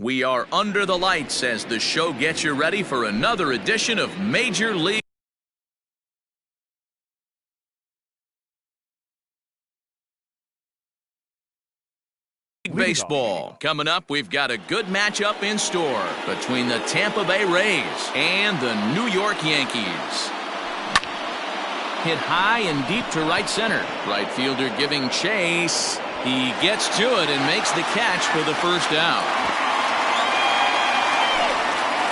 We are under the lights as the show gets you ready for another edition of Major League Baseball. Coming up, we've got a good matchup in store between the Tampa Bay Rays and the New York Yankees. Hit high and deep to right center. Right fielder giving chase. He gets to it and makes the catch for the first out.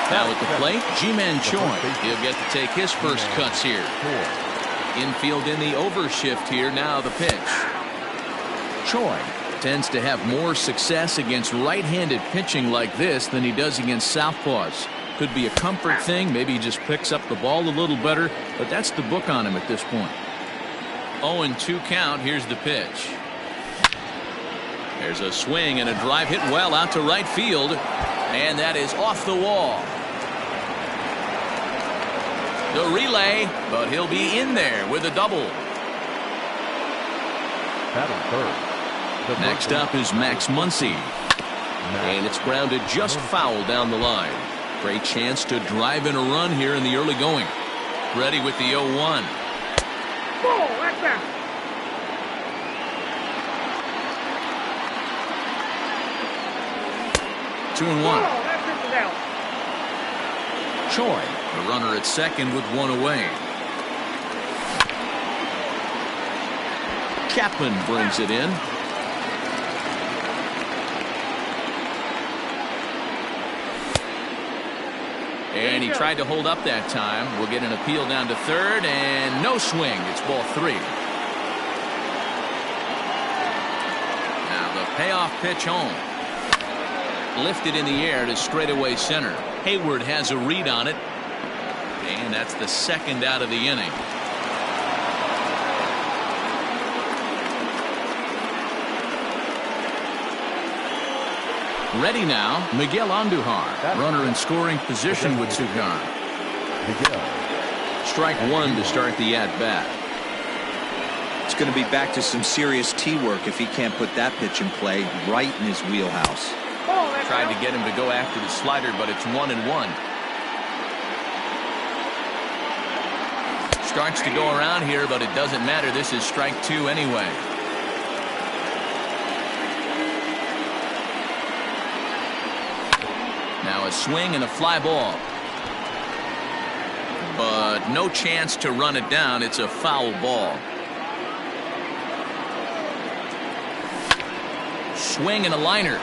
Now at the plate, Ji-Man Choi. He'll get to take his first cuts here. Infield in the overshift here. Now the pitch. Choi tends to have more success against right-handed pitching like this than he does against southpaws. Could be a comfort thing. Maybe he just picks up the ball a little better, but that's the book on him at this point. 0-2 count. Here's the pitch. There's a swing and a drive hit well out to right field, and that is off the wall. The relay, but he'll be in there with a double. Next up is Max Muncy, and it's grounded just foul down the line. Great chance to drive in a run here in the early going. Ready with the 0-1. 2-1. Choi, the runner at second with one away. Chapman brings it in. And he tried to hold up that time. We'll get an appeal down to third, and no swing. It's ball 3. Now the payoff pitch home. Lifted in the air to straightaway center. Hayward has a read on it, and that's the second out of the inning. Ready now, Miguel Andujar, runner in scoring position with Sugar. Strike one to start the at-bat. It's going to be back to some serious tee work if he can't put that pitch in play right in his wheelhouse. Tried to get him to go after the slider, but it's 1-1. Starts to go around here, but it doesn't matter. This is strike 2 anyway. Now a swing and a fly ball. But no chance to run it down. It's a foul ball. Swing and a liner.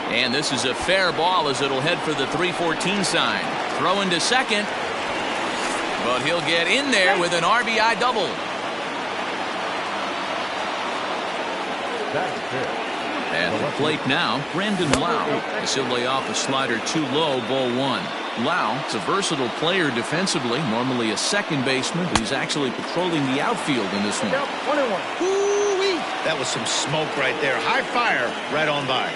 And this is a fair ball as it'll head for the 3-14 sign. Throw into second. But he'll get in there with an RBI double. At the plate now, Brandon Lowe. As he'll lay off a slider too low, ball 1. Lowe is a versatile player defensively, normally a second baseman, but he's actually patrolling the outfield in this one. Ooh-wee. That was some smoke right there. High fire right on by.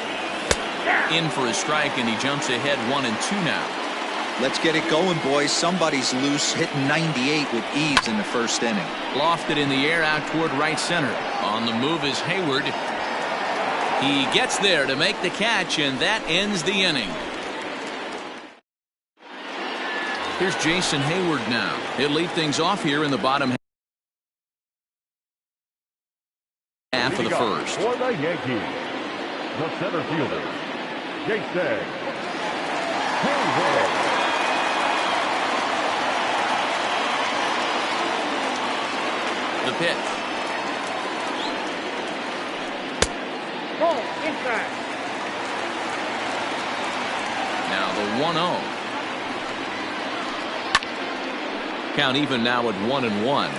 In for a strike, and he jumps ahead 1-2 now. Let's get it going, boys. Somebody's loose, hitting 98 with ease in the first inning. Lofted in the air out toward right center. On the move is Hayward. He gets there to make the catch, and that ends the inning. Here's Jason Hayward now. He'll lead things off here in the bottom half of the first. For the Yankees, the center fielder, Jason Hayward. The pitch. Inside. Now the 1-0. Count even now at 1-1.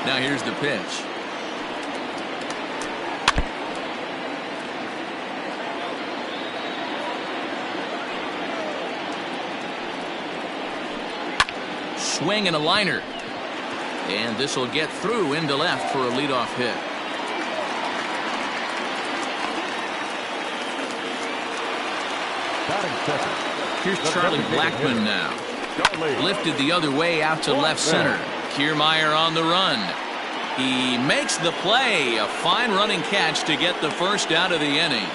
Now here's the pitch. Swing and a liner. And this will get through into left for a leadoff hit. Here's Charlie Blackmon now. Lifted the other way out to left center. Kiermaier on the run. He makes the play. A fine running catch to get the first out of the inning.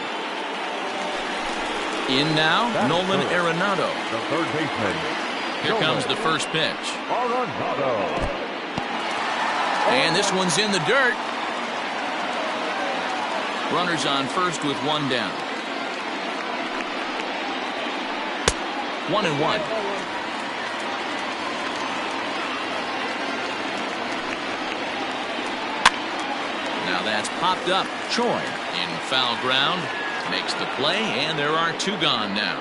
In now, Nolan Arenado. The third baseman. Here comes the first pitch. Arenado. And this one's in the dirt. Runners on first with one down. 1-1. Now that's popped up. Choi in foul ground. Makes the play, and there are two gone now.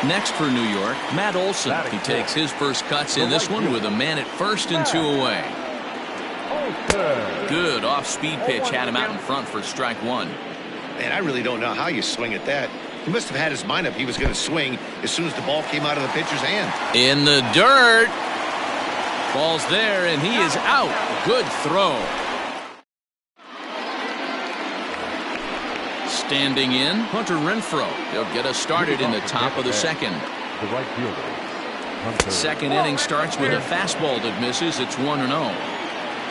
Next for New York, Matt Olson. He takes his first cuts in this one with a man at first and 2 away. Good off-speed pitch had him out in front for strike one. Man, I really don't know how you swing at that. He must have had his mind up he was going to swing as soon as the ball came out of the pitcher's hand. In the dirt. Ball's there, and he is out. Good throw. Standing in, Hunter Renfroe. He'll get us started in the top of the second. The right fielder. Second inning starts with a fastball that misses. It's 1-0.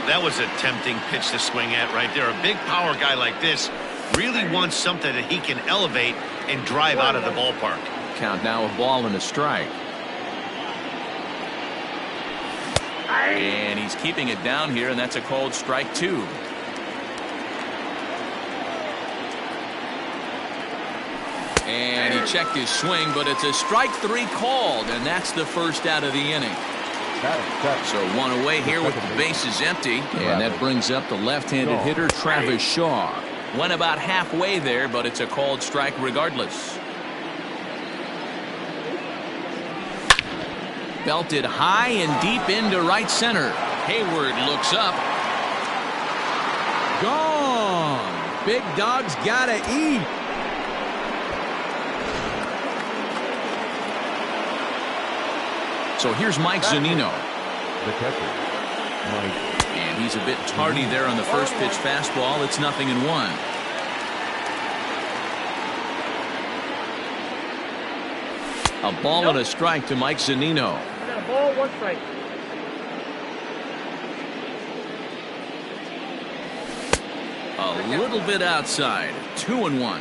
That was a tempting pitch to swing at right there. A big power guy like this really wants something that he can elevate and drive out of the ballpark. Count now, a ball and a strike. And he's keeping it down here, and that's a called strike two. And he checked his swing, but it's a strike three called, and that's the first out of the inning. So one away here with the bases empty, and that brings up the left-handed hitter Travis Shaw. Went about halfway there, but it's a called strike regardless. Belted high and deep into right center. Hayward looks up. Gone. Big dog's gotta eat. So here's Mike Zunino. The catcher, Mike. And he's a bit tardy there on the first pitch fastball. It's 0-1. A ball and a strike to Mike Zunino. A ball, 1 strike. A little bit outside. 2-1.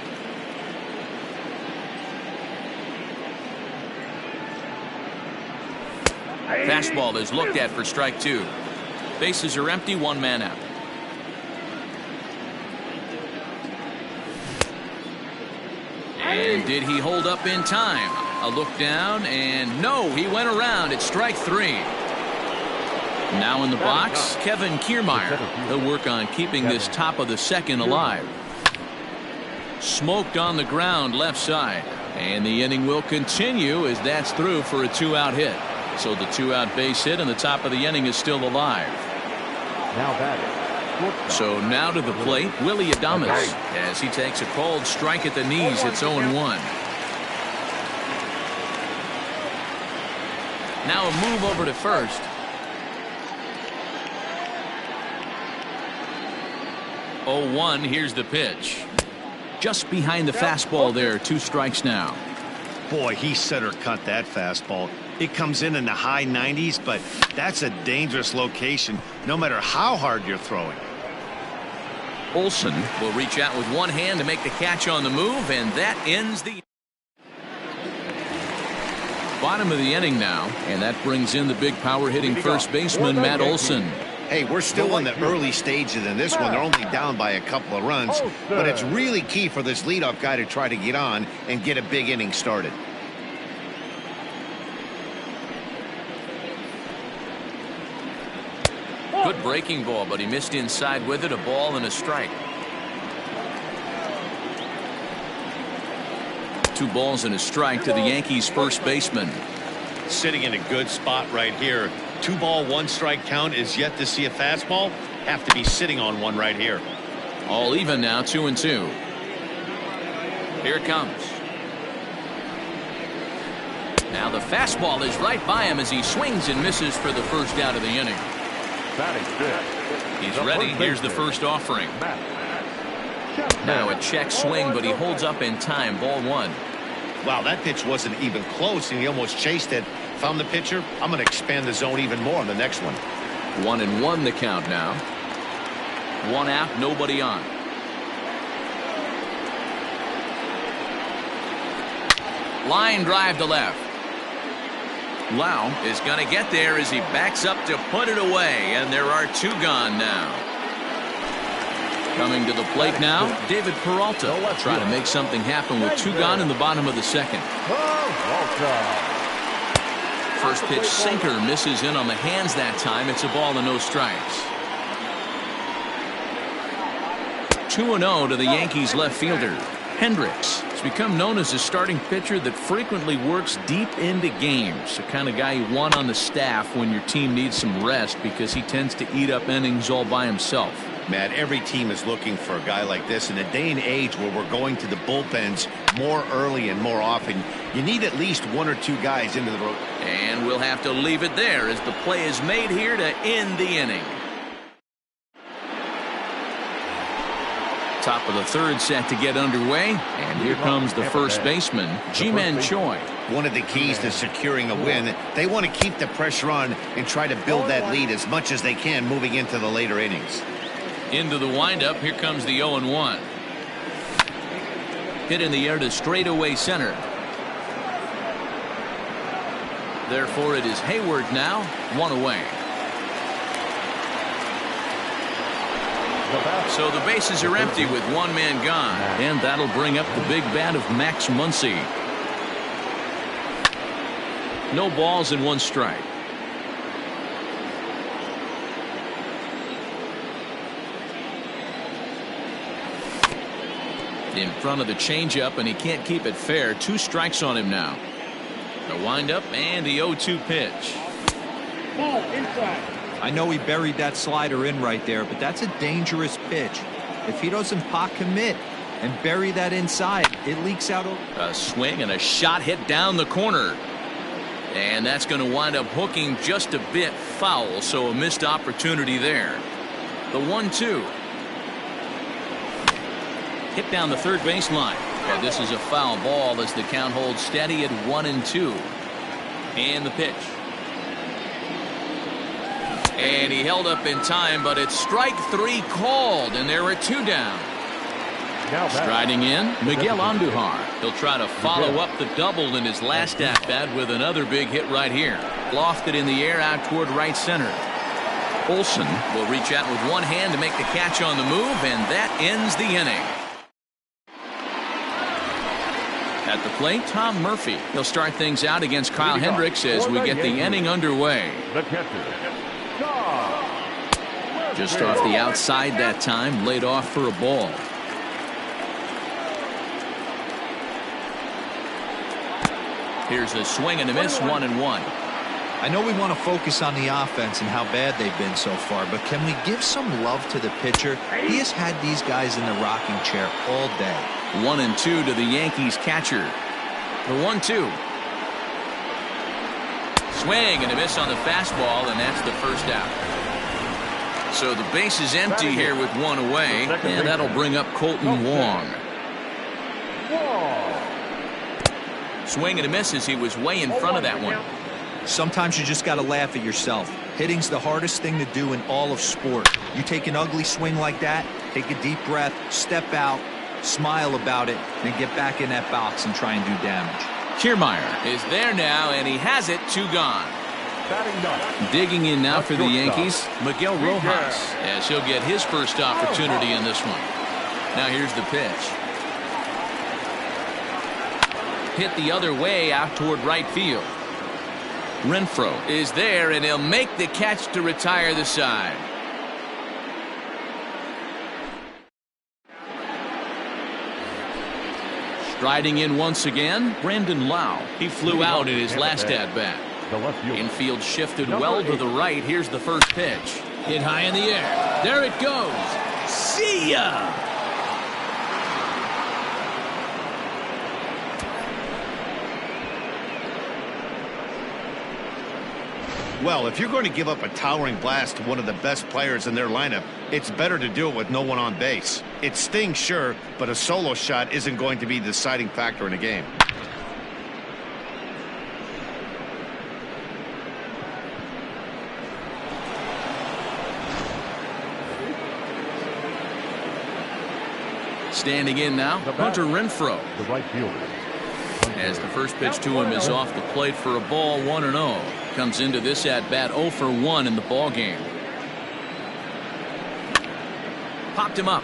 Fastball is looked at for strike two. Bases are empty, one man out. And did he hold up in time? A look down, and no, he went around. It's strike three. Now in the box, Kevin Kiermaier. He'll work on keeping this top of the second alive. Smoked on the ground left side. And the inning will continue as that's through for a 2-out hit. So the 2-out base hit and the top of the inning is still alive. Now batting. So now to the plate, Willy Adames, as he takes a called strike at the knees. It's 0-1. Now a move over to first. 0-1. Here's the pitch. Just behind the fastball there. 2 strikes now. Boy, he center cut that fastball. It comes in the high 90s, but that's a dangerous location no matter how hard you're throwing. Olson will reach out with one hand to make the catch on the move, and that ends the bottom of the inning now, and that brings in the big power hitting first baseman Matt Olson. Hey, we're still in the early stages in this one. They're only down by a couple of runs, but it's really key for this leadoff guy to try to get on and get a big inning started. Good breaking ball, but he missed inside with it. A ball and a strike. 2 balls and a strike to the Yankees first baseman. Sitting in a good spot right here. 2 ball, 1 strike count is yet to see a fastball. Have to be sitting on one right here. All even now, 2-2. Here it comes. Now the fastball is right by him as he swings and misses for the first out of the inning. He's ready. Here's the first offering. Now a check swing, but he holds up in time. Ball 1. Wow, that pitch wasn't even close, and he almost chased it. If I'm the pitcher, I'm going to expand the zone even more on the next one. 1-1 the count now. One out, nobody on. Line drive to left. Lau is going to get there as he backs up to put it away, and there are two gone now. Coming to the plate now, David Peralta trying to make something happen with two gone in the bottom of the second. First pitch sinker misses in on the hands that time. It's a ball and no strikes. 2-0 to the Yankees left fielder. Hendricks has become known as a starting pitcher that frequently works deep into games. The kind of guy you want on the staff when your team needs some rest because he tends to eat up innings all by himself. Matt, every team is looking for a guy like this in a day and age where we're going to the bullpens more early and more often. You need at least one or two guys into the road. And we'll have to leave it there as the play is made here to end the inning. Top of the third set to get underway, and here comes the first baseman, Ji-Man Choi. One of the keys to securing a win, they want to keep the pressure on and try to build that lead as much as they can moving into the later innings. Into the windup, here comes the 0-1. Hit in the air to straightaway center. Therefore, it is Hayward now, one away. So the bases are empty with one man gone, and that'll bring up the big bat of Max Muncy. No balls and one strike. In front of the changeup, and he can't keep it fair. Two strikes on him now. The windup and the 0-2 pitch. Ball inside. I know he buried that slider in right there, but that's a dangerous pitch. If he doesn't pot commit and bury that inside, it leaks out. A swing and a shot hit down the corner. And that's going to wind up hooking just a bit foul, so a missed opportunity there. The 1-2. Hit down the third baseline. But this is a foul ball as the count holds steady at 1-2. And the pitch. And he held up in time, but it's strike three called, and there are two down. Striding in, Miguel Andujar. He'll try to follow up the double in his last at-bat with another big hit right here. Lofted in the air out toward right center. Olson will reach out with one hand to make the catch on the move, and that ends the inning. At the plate, Tom Murphy. He'll start things out against Kyle Hendricks as we get the inning underway. The catcher. Just off the outside that time, laid off for a ball. Here's a swing and a miss, 1-1. I know we want to focus on the offense and how bad they've been so far, but can we give some love to the pitcher? He has had these guys in the rocking chair all day. 1-2 to the Yankees catcher. The 1-2. Swing and a miss on the fastball, and that's the first out. So the base is empty here with one away, and that'll bring up Colton Wong. Swing and a miss as he was way in front of that one. Sometimes you just got to laugh at yourself. Hitting's the hardest thing to do in all of sport. You take an ugly swing like that, take a deep breath, step out, smile about it, then get back in that box and try and do damage. Kiermaier is there now, and he has it, two gone. Digging in now for the Yankees, Miguel Rojas, as he'll get his first opportunity in this one. Now here's the pitch. Hit the other way out toward right field. Renfroe is there, and he'll make the catch to retire the side. Striding in once again, Brandon Lau. He flew out in his last at-bat. Infield shifted well to the right. Here's the first pitch. Hit high in the air. There it goes. See ya! Well, if you're going to give up a towering blast to one of the best players in their lineup, it's better to do it with no one on base. It stings, sure, but a solo shot isn't going to be the deciding factor in a game. Standing in now, Hunter Renfroe. The right fielder. As the first pitch to him is off the plate for a ball, 1-0. Comes into this at bat 0 for 1 in the ball game. Popped him up.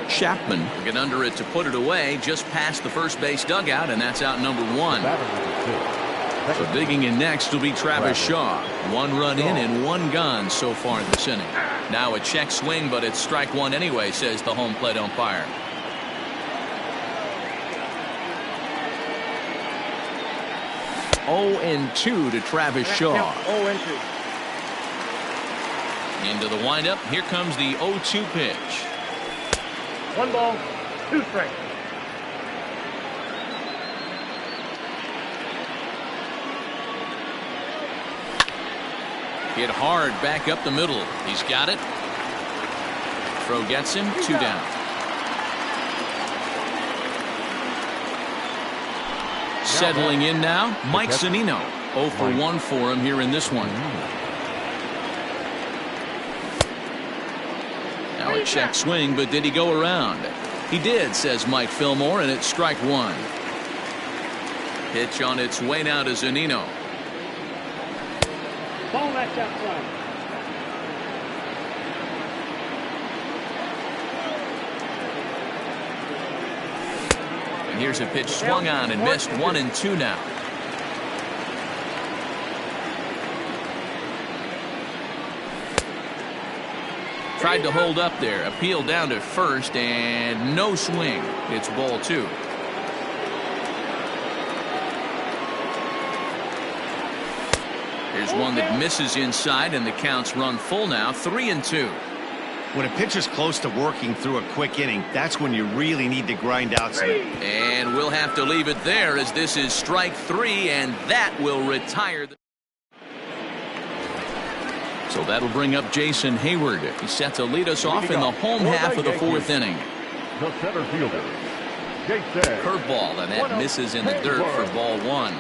Chapman will get under it to put it away just past the first base dugout, and that's out number 1. So digging in next will be Travis Shaw. 1 run in and 1 gone so far this inning. Now a check swing, but it's strike 1 anyway, says the home plate umpire. Oh and 2 to Travis Shaw. 0-2. Into the windup. Here comes the 0-2 pitch. 1 ball, 2 strikes. Hit hard back up the middle. He's got it. Throw gets him. 2 down. Settling in now, Mike Zunino. 0 for 1 for him here in this one. Now a check swing, but did he go around? He did, says Mike Fillmore, and it's strike 1. Pitch on its way now to Zunino. Ball that's outside. And here's a pitch swung on and missed. 1-2 now. Tried to hold up there. Appeal down to first and no swing. It's ball 2. Here's one that misses inside, and the count's run full now. 3-2. When a pitcher's close to working through a quick inning, that's when you really need to grind out some. And we'll have to leave it there, as this is strike 3, and that will retire. So that'll bring up Jason Hayward. He's set to lead us off in the home half of the 4th inning. The center fielder, Jason. Curveball, and that misses in the dirt for ball 1.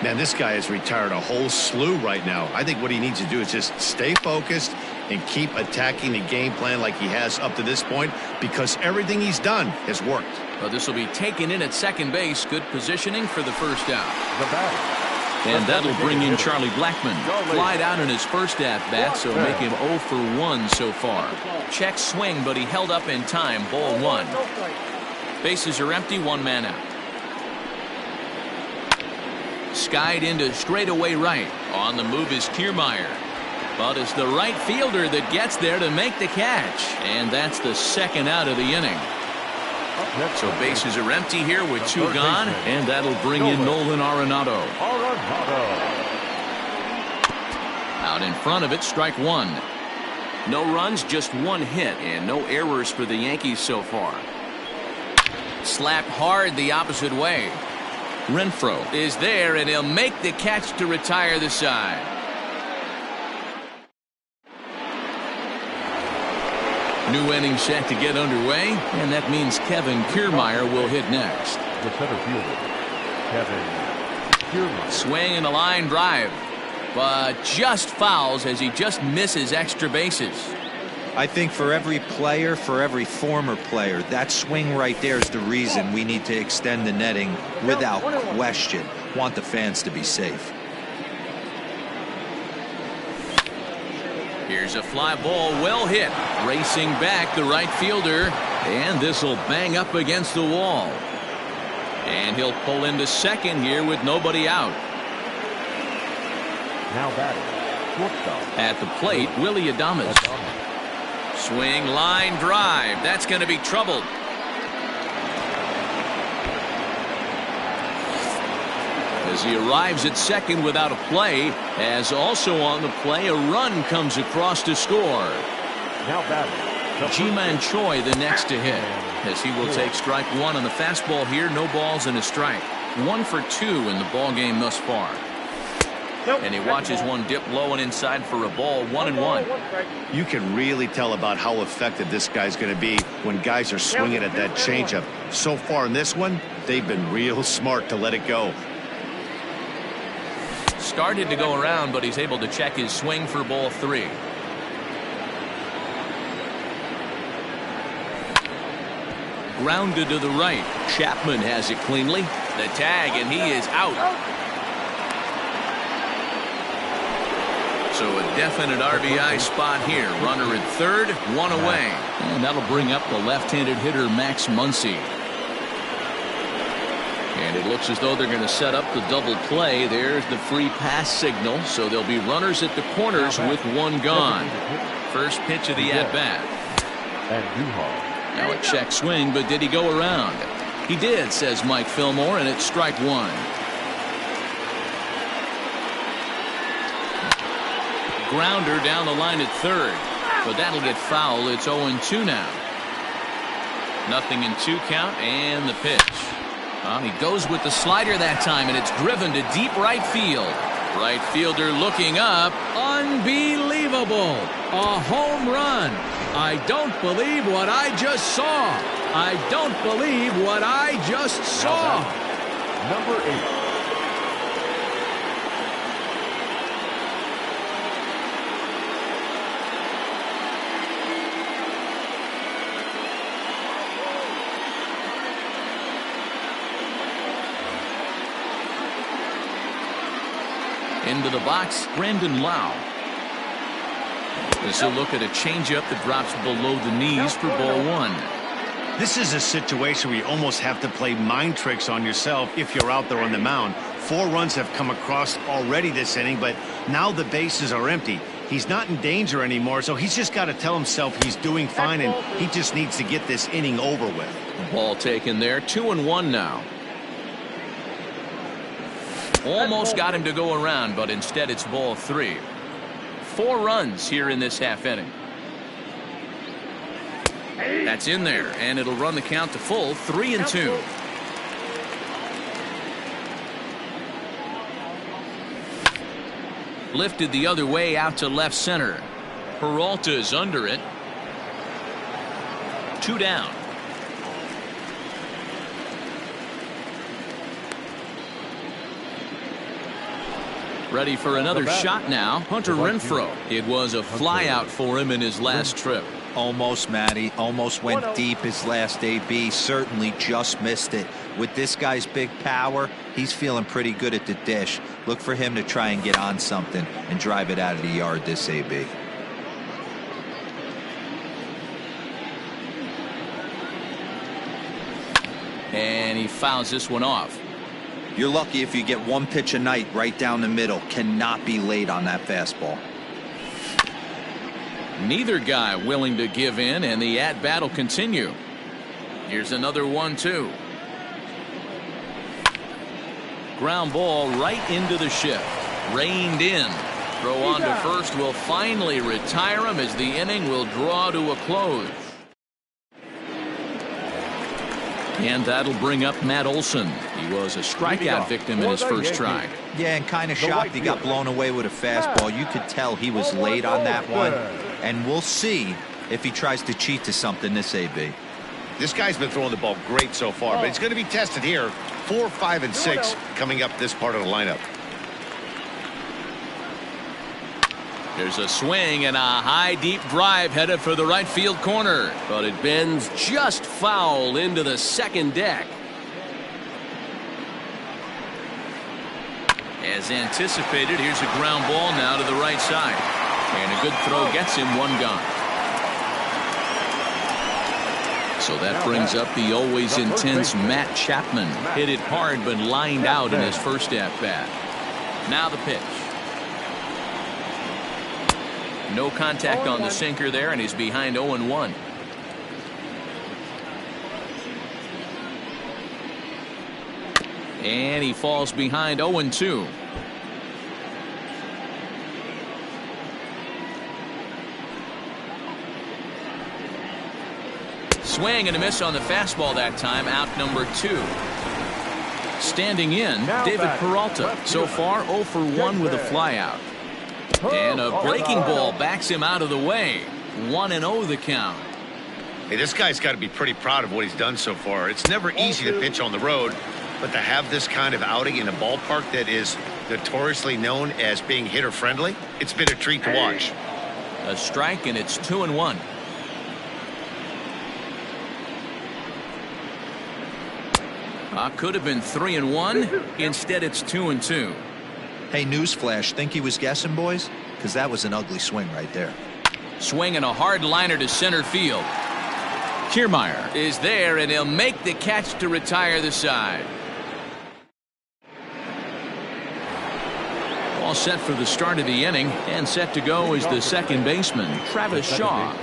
Man, this guy has retired a whole slew right now. I think what he needs to do is just stay focused and keep attacking the game plan like he has up to this point, because everything he's done has worked. Well, this will be taken in at second base. Good positioning for the first out. The batter. And that'll bring in Charlie Blackmon. Flied out in his first at-bat, so make him 0 for 1 so far. Check swing, but he held up in time. Ball 1. Bases are empty, 1 man out. Skied into straightaway right. On the move is Kiermaier. But it's the right fielder that gets there to make the catch. And that's the second out of the inning. So bases are empty here with 2 gone, and that'll bring in Nolan Arenado. Out in front of it, strike 1. No runs, just 1 hit, and no errors for the Yankees so far. Slapped hard the opposite way. Renfroe is there, and he'll make the catch to retire the side. New inning set to get underway, and that means Kevin Kiermaier will hit next. The center fielder, Kevin Kiermaier. Swing and a line drive, but just fouls as he just misses extra bases. I think for every player, for every former player, that swing right there is the reason we need to extend the netting without question. Want the fans to be safe. Here's a fly ball, well hit. Racing back the right fielder, and this will bang up against the wall. And he'll pull into second here with nobody out. Now batting, shortstop. At the plate, Willy Adames. Swing, line drive. That's going to be troubled. As he arrives at second without a play, as also on the play, a run comes across to score. Now batting, Ji-Man Choi the next to hit, as he will take strike 1 on the fastball here. No balls and a strike. 1 for 2 in the ball game thus far. And he watches one dip low and inside for a ball. 1-1. You can really tell about how effective this guy's going to be when guys are swinging at that changeup. So far in this one, they've been real smart to let it go. Started to go around, but he's able to check his swing for ball 3. Grounded to the right. Chapman has it cleanly. The tag, and he is out. So a definite RBI spot here. Runner at third, one away. And that'll bring up the left-handed hitter Max Muncy. And it looks as though they're going to set up the double play. There's the free pass signal. So there'll be runners at the corners with one gone. First pitch of the at-bat. Now a check swing, but did he go around? He did, says Mike Fillmore, and it's strike one. Grounder down the line at third, but that'll get foul. It's 0-2 now. Nothing in 2 count, and the pitch. He goes with the slider that time, and it's driven to deep right field. Right fielder looking up. Unbelievable. A home run. I don't believe what I just saw. I don't believe what I just saw. Number 8. Into the box, Brandon Lau. This will look at a changeup that drops below the knees for ball one. This is a situation where you almost have to play mind tricks on yourself if you're out there on the mound. 4 runs have come across already this inning, but now the bases are empty. He's not in danger anymore, so he's just got to tell himself he's doing fine, and he just needs to get this inning over with. Ball taken there, 2-1 now. Almost got him to go around, but instead it's ball 3. 4 runs here in this half inning. That's in there, and it'll run the count to full, 3-2. Lifted the other way out to left center. Peralta's under it. 2 down. Ready for another shot now. Hunter Renfroe. It was a flyout for him in his last trip. Almost, Matty. Almost went deep his last AB. Certainly just missed it. With this guy's big power, he's feeling pretty good at the dish. Look for him to try and get on something and drive it out of the yard this AB. And he fouls this one off. You're lucky if you get 1 pitch a night right down the middle. Cannot be late on that fastball. Neither guy willing to give in, and the at-bat will continue. Here's another 1-2. Ground ball right into the shift. Reined in. Throw on to first will finally retire him as the inning will draw to a close. And that'll bring up Matt Olson. He was a strikeout victim in his first try. Yeah, and kind of shocked he got blown away with a fastball. You could tell he was late on that one. And we'll see if he tries to cheat to something this AB. This guy's been throwing the ball great so far, but it's going to be tested here. 4, 5, and 6 coming up this part of the lineup. There's a swing and a high deep drive headed for the right field corner, but it bends just foul into the second deck. As anticipated, here's a ground ball now to the right side, and a good throw gets him, 1 gone. So that brings up the always intense Matt Chapman. Hit it hard but lined out in his first at bat. Now the pitch. No contact on the sinker there, and he's behind 0-1. And he falls behind 0-2. Swing and a miss on the fastball that time. Out number 2. Standing in, David Peralta. So far 0 for 1 with a flyout. And a breaking ball backs him out of the way. 1-0 the count. Hey, this guy's got to be pretty proud of what he's done so far. It's never easy to pitch on the road, but to have this kind of outing in a ballpark that is notoriously known as being hitter friendly, it's been a treat to watch. A strike, and it's 2-1. Could have been 3-1. Instead, it's 2-2. Hey, newsflash, think he was guessing, boys? Because that was an ugly swing right there. Swinging a hard liner to center field. Kiermaier is there, and he'll make the catch to retire the side. All set for the start of the inning, and set to go is the second baseman, Travis Shaw.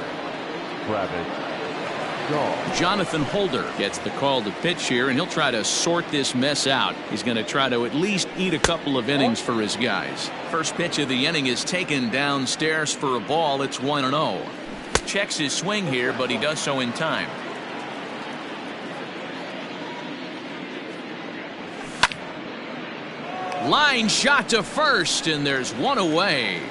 Jonathan Holder gets the call to pitch here, and he'll try to sort this mess out. He's going to try to at least eat a couple of innings for his guys. First pitch of the inning is taken downstairs for a ball. It's 1-0. Checks his swing here, but he does so in time. Line shot to first, and there's one away.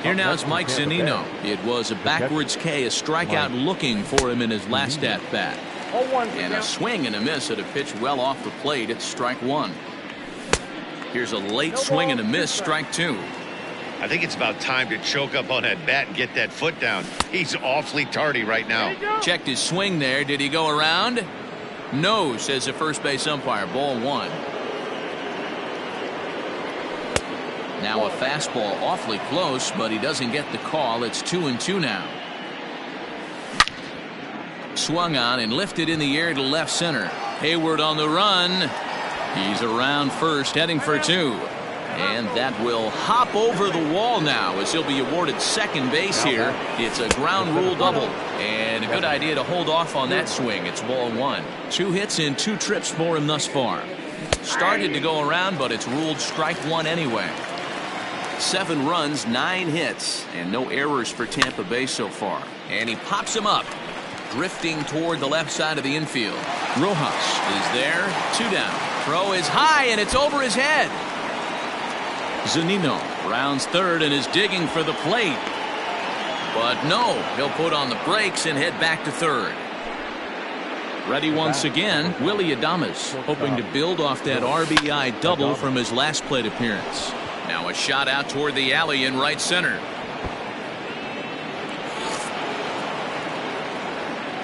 Here now is Mike Zunino. It was a backwards K, a strikeout looking for him in his last at-bat. And a swing and a miss at a pitch well off the plate. It's strike one. Here's a late swing and a miss, strike two. I think it's about time to choke up on that bat and get that foot down. He's awfully tardy right now. Checked his swing there. Did he go around? No, says the first base umpire. Ball one. Now a fastball awfully close, but he doesn't get the call. It's 2-2 now. Swung on and lifted in the air to left center. Hayward on the run. He's around first, heading for two. And that will hop over the wall now as he'll be awarded second base here. It's a ground rule double. And a good idea to hold off on that swing. It's ball one. 2 hits in 2 trips for him thus far. Started to go around, but it's ruled strike one anyway. 7 runs, 9 hits, and no errors for Tampa Bay so far. And he pops him up, drifting toward the left side of the infield. Rojas is there, 2 down. Throw is high, and it's over his head. Zunino rounds third and is digging for the plate. But no, he'll put on the brakes and head back to third. Ready once again, Willy Adames, hoping to build off that RBI double from his last plate appearance. Now a shot out toward the alley in right center.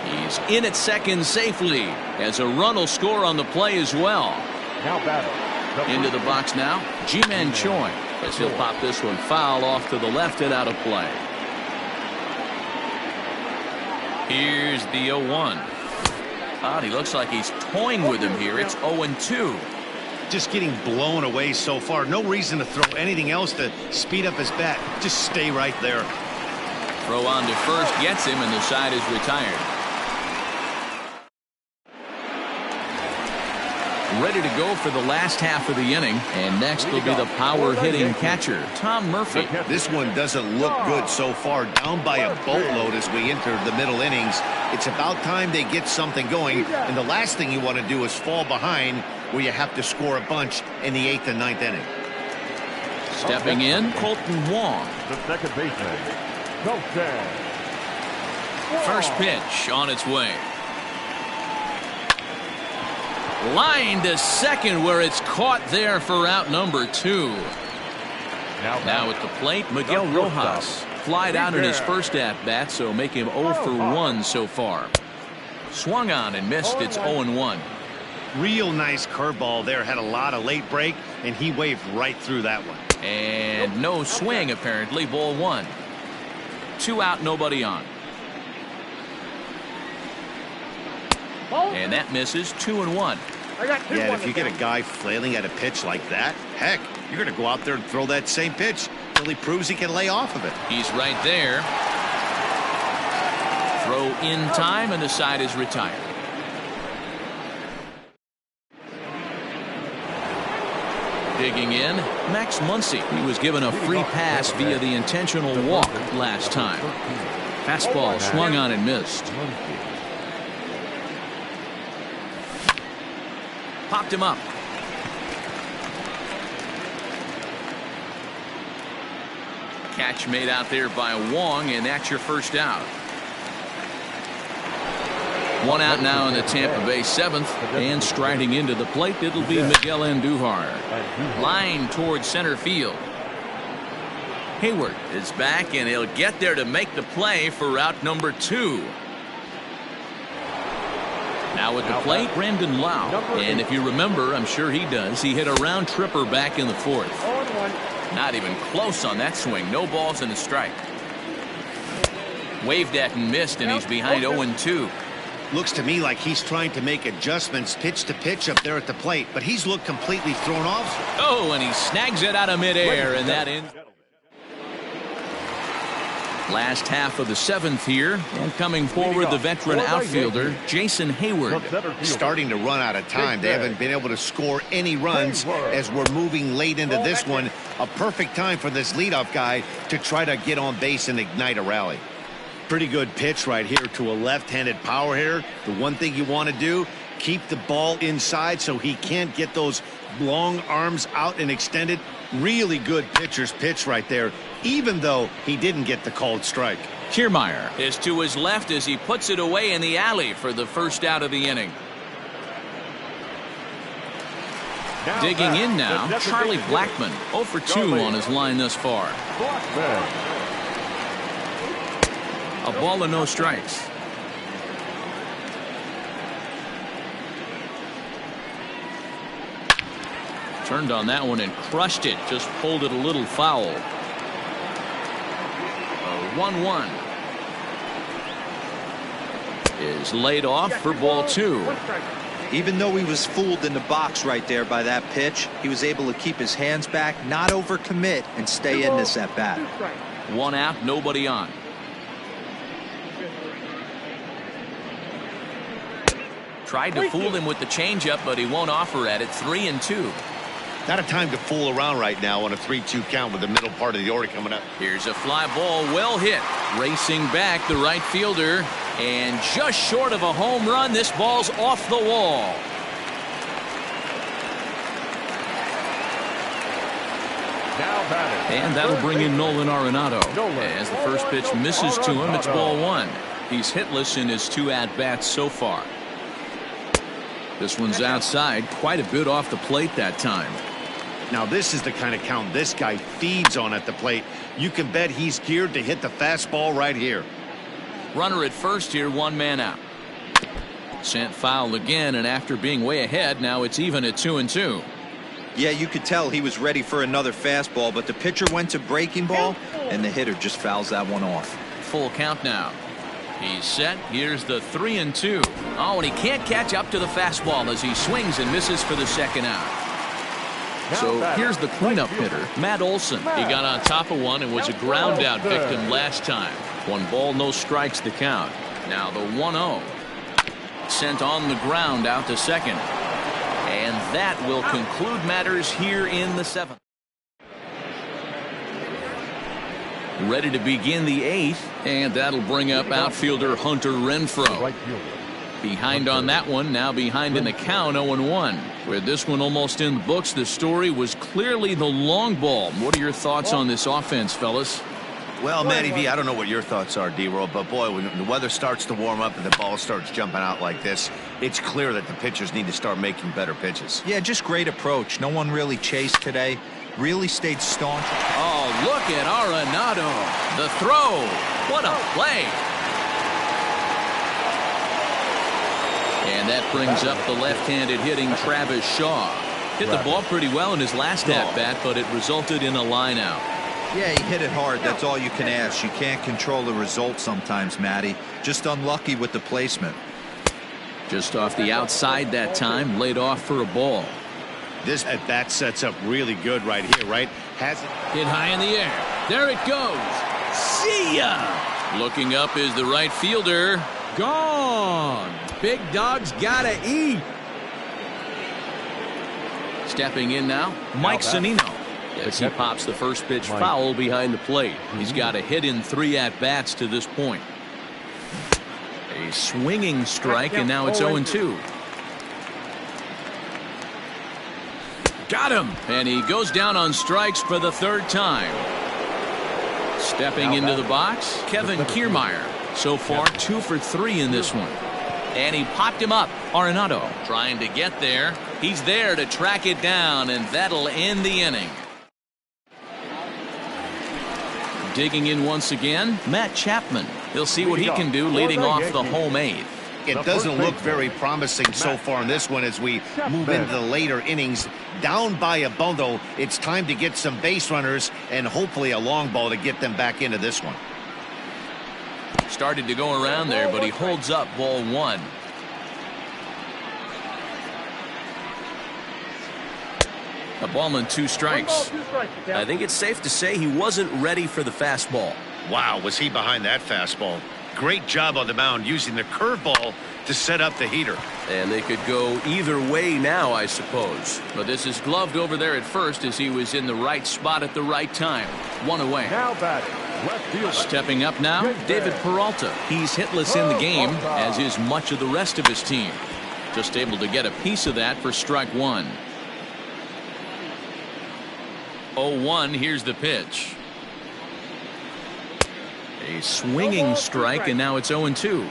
He's in at second safely as a run will score on the play as well. Now battle. Into the box now, Ji-Man Choi, as he'll pop this one foul off to the left and out of play. Here's the 0-1. He looks like he's toying with him here. It's 0-2. Just getting blown away so far. No reason to throw anything else to speed up his bat. Just stay right there. Throw on to first gets him, and the side is retired. Ready to go for the last half of the inning, and next will be the power-hitting catcher, Tom Murphy. This one doesn't look good so far. Down by a boatload as we enter the middle innings. It's about time they get something going, and the last thing you want to do is fall behind where you have to score a bunch in the 8th and 9th inning. Stepping in, Colton Wong. The second baseman, Colton. First pitch on its way. Line to second where it's caught there for out number 2. Now at the plate, Miguel Rojas. Flied out in his first at-bat, so make him 0 for 1 so far. Swung on and missed. It's 0-1. Real nice curveball there. Had a lot of late break, and he waved right through that one. And no swing, apparently. Ball 1. 2 out, nobody on. And that misses. 2-1. Yeah, if you get a guy flailing at a pitch like that, heck, you're going to go out there and throw that same pitch till he proves he can lay off of it. He's right there. Throw in time, and the side is retired. Digging in, Max Muncy. He was given a free pass via the intentional walk last time. Fastball swung on and missed. Popped him up. Catch made out there by Wong, and that's your first out. 1 out now in the Tampa Bay 7th, and striding into the plate, it'll be Miguel Andujar. Line towards center field. Hayward is back, and he'll get there to make the play for out number 2. Now at the plate, Brandon Lau. And if you remember, I'm sure he does, he hit a round tripper back in the fourth. 0-1. Not even close on that swing. No balls and a strike. Waved at and missed, and he's behind 0-2. Looks to me like he's trying to make adjustments pitch to pitch up there at the plate, but he's looked completely thrown off. Oh, and he snags it out of midair, and that ends. Last half of the seventh here, and coming forward, the veteran outfielder, Jason Hayward. Starting to run out of time. They haven't been able to score any runs as we're moving late into this one. A perfect time for this leadoff guy to try to get on base and ignite a rally. Pretty good pitch right here to a left-handed power hitter. The one thing you want to do, keep the ball inside so he can't get those long arms out and extended. Really good pitcher's pitch right there, even though he didn't get the called strike. Kiermaier is to his left as he puts it away in the alley for the first out of the inning. Digging in now, Charlie Blackmon, 0 for 2 on his line thus far. A ball and no strikes. Turned on that one and crushed it. Just pulled it a little foul. 1-1 is laid off for ball 2. Even though he was fooled in the box right there by that pitch, he was able to keep his hands back, not overcommit, and stay in this at bat. 1 out, nobody on. Tried to fool him with the changeup, but he won't offer at it. 3-2. Not a time to fool around right now on a 3-2 count with the middle part of the order coming up. Here's a fly ball, well hit. Racing back, the right fielder, and just short of a home run. This ball's off the wall. And that'll bring in Nolan Arenado. As the first pitch misses to him, it's ball 1. He's hitless in his 2 at-bats so far. This one's outside, quite a bit off the plate that time. Now this is the kind of count this guy feeds on at the plate. You can bet he's geared to hit the fastball right here. Runner at first here, 1 man out. Sent foul again, and after being way ahead, now it's even at 2-2. Yeah, you could tell he was ready for another fastball, but the pitcher went to breaking ball, and the hitter just fouls that one off. Full count now. He's set. Here's the 3-2. Oh, and he can't catch up to the fastball as he swings and misses for the second out. So here's the cleanup hitter, Matt Olson. He got on top of one and was a ground out victim last time. 1 ball, no strikes the count. Now the 1-0. Sent on the ground out to second. And that will conclude matters here in the 7th. Ready to begin the 8th, and that'll bring up outfielder Hunter Renfroe. Behind on that one, now behind in the count, 0-1. With this one almost in the books, the story was clearly the long ball. What are your thoughts on this offense, fellas? Well, Matty V, I don't know what your thoughts are, D-Roll, but boy, when the weather starts to warm up and the ball starts jumping out like this, it's clear that the pitchers need to start making better pitches. Yeah, just great approach. No one really chased today. Really stayed staunch. Oh, look at Arenado. The throw. What a play. And that brings up the left-handed hitting Travis Shaw. Hit the ball pretty well in his last at-bat, but it resulted in a line out. Yeah, he hit it hard. That's all you can ask. You can't control the result sometimes, Matty. Just unlucky with the placement. Just off the outside that time, laid off for a ball. This at-bat sets up really good right here, right? Has it hit high in the air. There it goes. See ya! Looking up is the right fielder. Gone. Big dog's gotta eat. Stepping in now, Mike Zunino. As he pops the first pitch foul behind the plate. He's got a hit in 3 at-bats to this point. A swinging strike, and now it's 0-2. Got him! And he goes down on strikes for the 3rd time. Stepping into the box, Kevin Kiermaier. So far, 2 for 3 in this one. And he popped him up. Arenado trying to get there. He's there to track it down, and that'll end the inning. Digging in once again, Matt Chapman. He'll see what he can do leading off the home 8th. Mike, it doesn't look very promising so far in this one as we move into the later innings. Down by a bundle, it's time to get some base runners and hopefully a long ball to get them back into this one. Started to go around there, but he holds up ball one. A ball and 2 strikes. I think it's safe to say he wasn't ready for the fastball. Wow, was he behind that fastball? Great job on the mound using the curveball to set up the heater. And they could go either way now, I suppose. But this is gloved over there at first as he was in the right spot at the right time. 1 away. Now batting, left fielder. Stepping up now, David Peralta. He's hitless in the game, as is much of the rest of his team. Just able to get a piece of that for strike 1. 0-1, here's the pitch. A swinging strike, and now it's 0-2.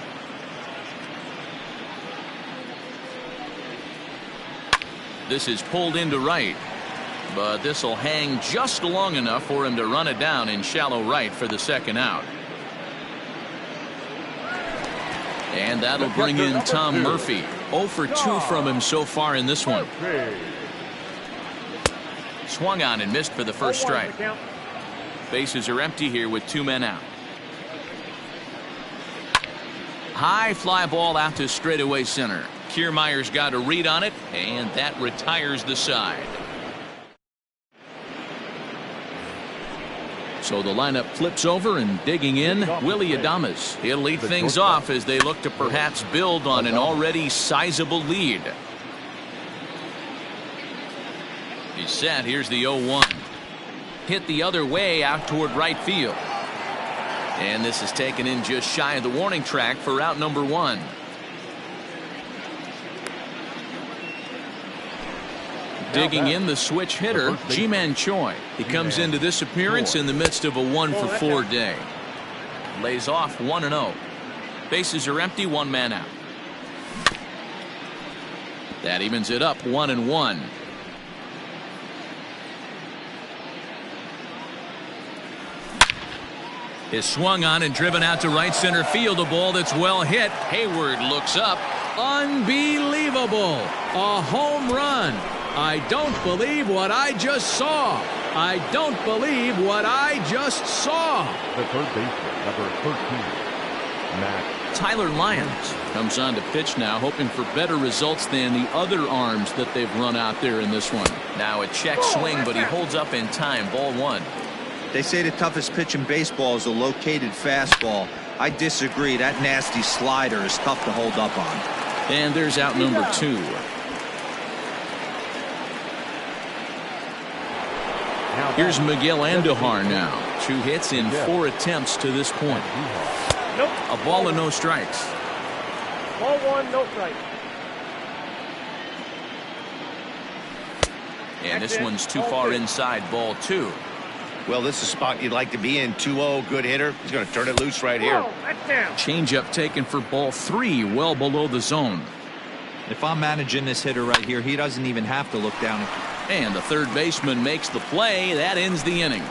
This is pulled into right, but this will hang just long enough for him to run it down in shallow right for the second out. And that'll bring in Tom Murphy. 0 for 2 from him so far in this one. Swung on and missed for the first strike. Bases are empty here with 2 men out. High fly ball out to straightaway center. Kiermaier's got a read on it, and that retires the side. So the lineup flips over, and digging in, Willy Adames. He'll lead things off as they look to perhaps build on an already sizable lead. He's set. Here's the 0-1. Hit the other way out toward right field. And this is taken in just shy of the warning track for out number 1. Digging in, the switch hitter, Ji-Man Choi. He comes into this appearance in the midst of a 1 for 4 day. Lays off 1-0. Bases are empty, 1 man out. That evens it up 1-1. Is swung on and driven out to right center field. A ball that's well hit. Hayward looks up. Unbelievable. A home run. I don't believe what I just saw. I don't believe what I just saw. The third baseman, number 13, Matt. Tyler Lyons comes on to pitch now, hoping for better results than the other arms that they've run out there in this one. Now a check swing, but he holds up in time. Ball 1. They say the toughest pitch in baseball is a located fastball. I disagree. That nasty slider is tough to hold up on. And there's out number 2. Here's Miguel Andujar now. 2 hits in 4 attempts to this point. Nope. A ball and no strikes. Ball 1, no strike. And this one's too far inside. Ball 2. Well, this is a spot you'd like to be in. 2-0, good hitter. He's going to turn it loose right here. That's down. Changeup taken for ball 3, well below the zone. If I'm managing this hitter right here, he doesn't even have to look down. And the third baseman makes the play. That ends the inning.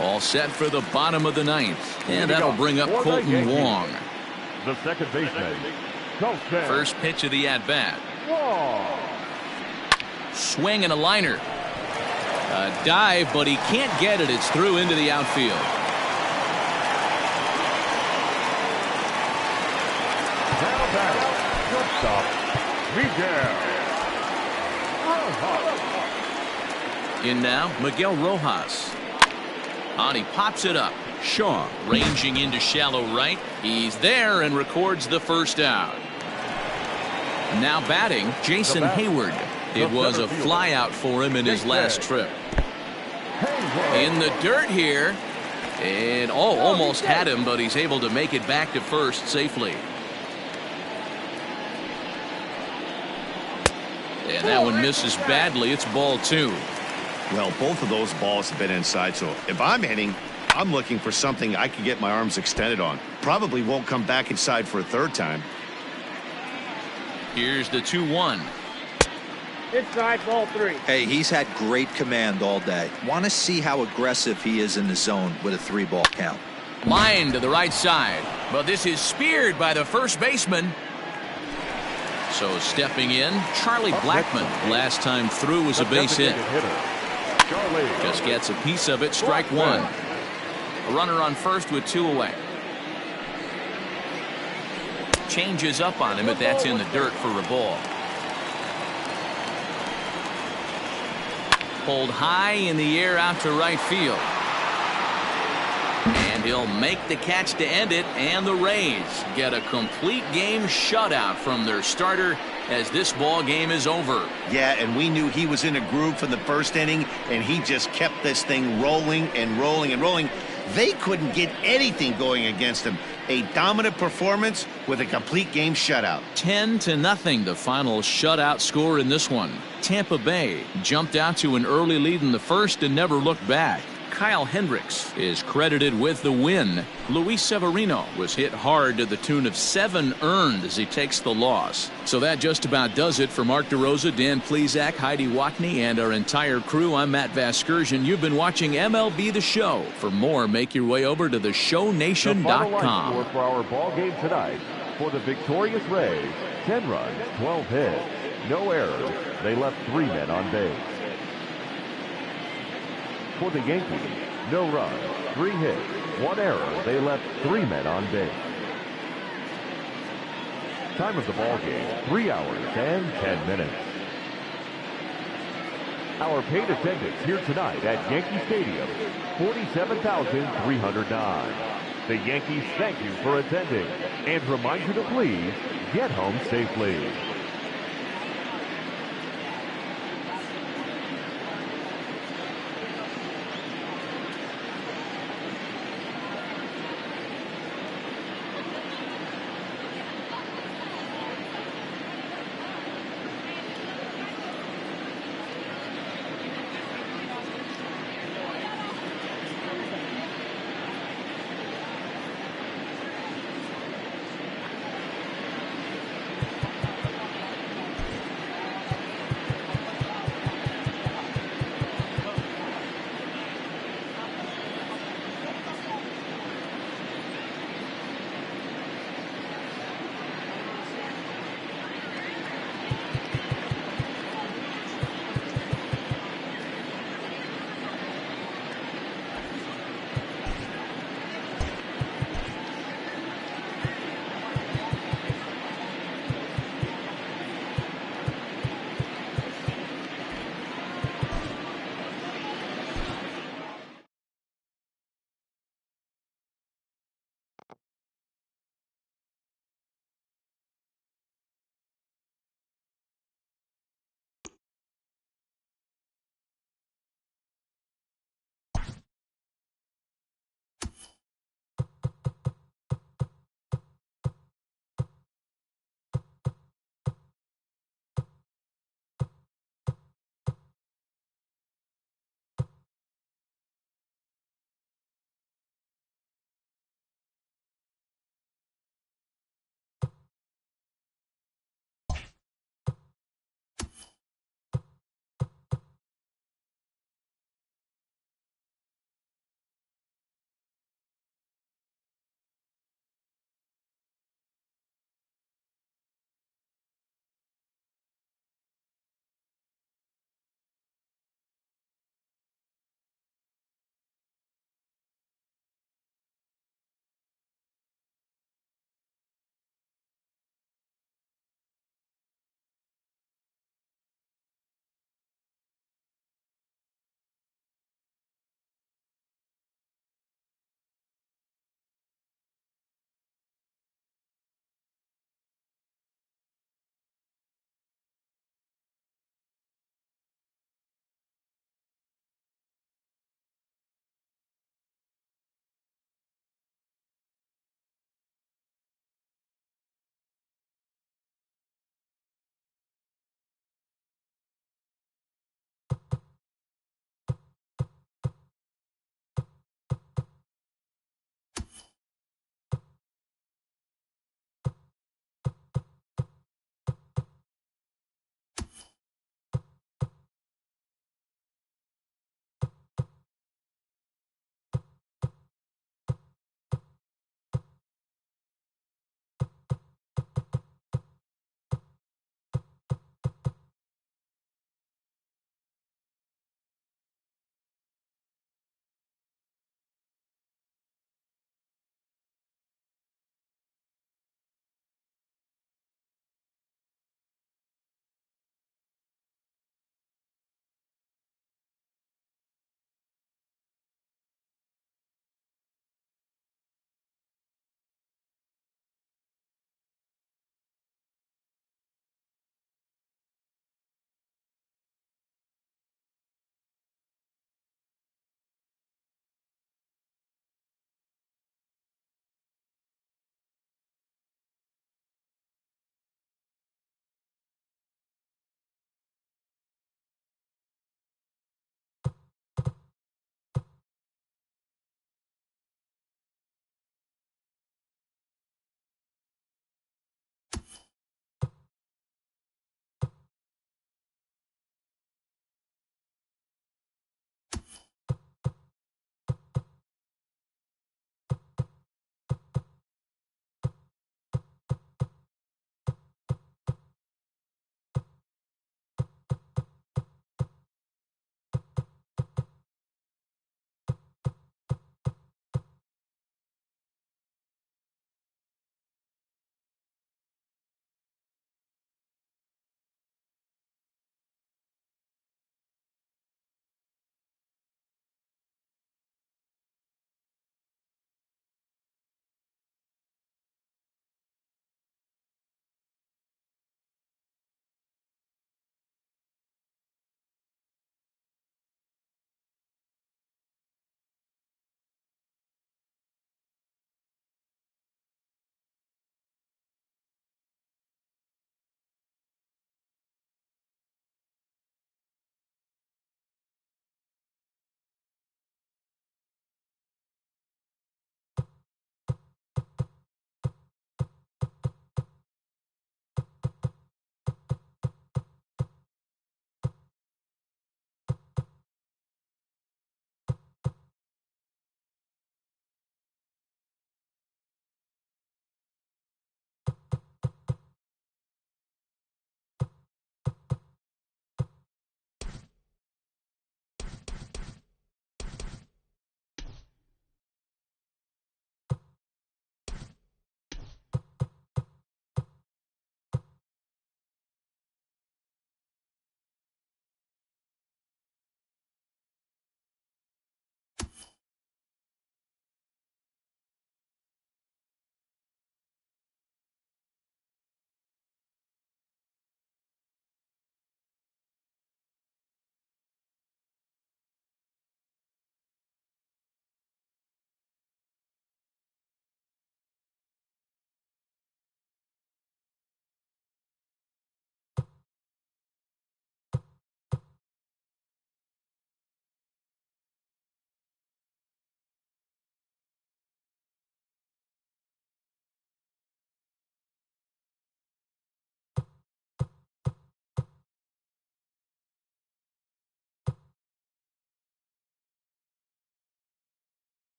All set for the bottom of the 9th. And that'll bring up Colton Wong. The second baseman, Colton. First pitch of the at-bat. Swing and a liner. A dive, but he can't get it. It's through into the outfield. Now batting, shortstop, Miguel Rojas. In now, Miguel Rojas. On, he pops it up. Shaw ranging into shallow right. He's there and records the first out. Now batting, Jason Hayward. It was a fly out for him in his last trip. In the dirt here. And almost had him, but he's able to make it back to first safely. And that one misses badly. It's ball 2. Well, both of those balls have been inside, so if I'm hitting, I'm looking for something I can get my arms extended on. Probably won't come back inside for a third time. Here's the 2-1. Inside, ball 3. Hey, he's had great command all day. Want to see how aggressive he is in the zone with a 3-ball count. Line to the right side, but this is speared by the first baseman. So stepping in, Charlie Blackmon. Last time through was a base hit. Just gets a piece of it, strike 1. A runner on first with 2 away. Changes up on him, but that's in the dirt for a ball. Pulled high in the air out to right field. And he'll make the catch to end it, and the Rays get a complete game shutout from their starter as this ball game is over. Yeah, and we knew he was in a groove from the first inning, and he just kept this thing rolling and rolling and rolling. They couldn't get anything going against him. A dominant performance with a complete game shutout. 10-0 the final shutout score in this one. Tampa Bay jumped out to an early lead in the first and never looked back. Kyle Hendricks is credited with the win. Luis Severino was hit hard to the tune of 7 earned as he takes the loss. So that just about does it for Mark DeRosa, Dan Plesac, Heidi Watney, and our entire crew. I'm Matt Vasgersian. You've been watching MLB The Show. For more, make your way over to theshownation.com. The final line score for our ball game tonight. For the victorious Rays, 10 runs, 12 hits, no errors. They left 3 men on base. For the Yankees, no runs, 3 hits, 1 error. They left 3 men on base. Time of the ball game, 3 hours and 10 minutes. Our paid attendance here tonight at Yankee Stadium, 47,309. The Yankees thank you for attending and remind you to please get home safely.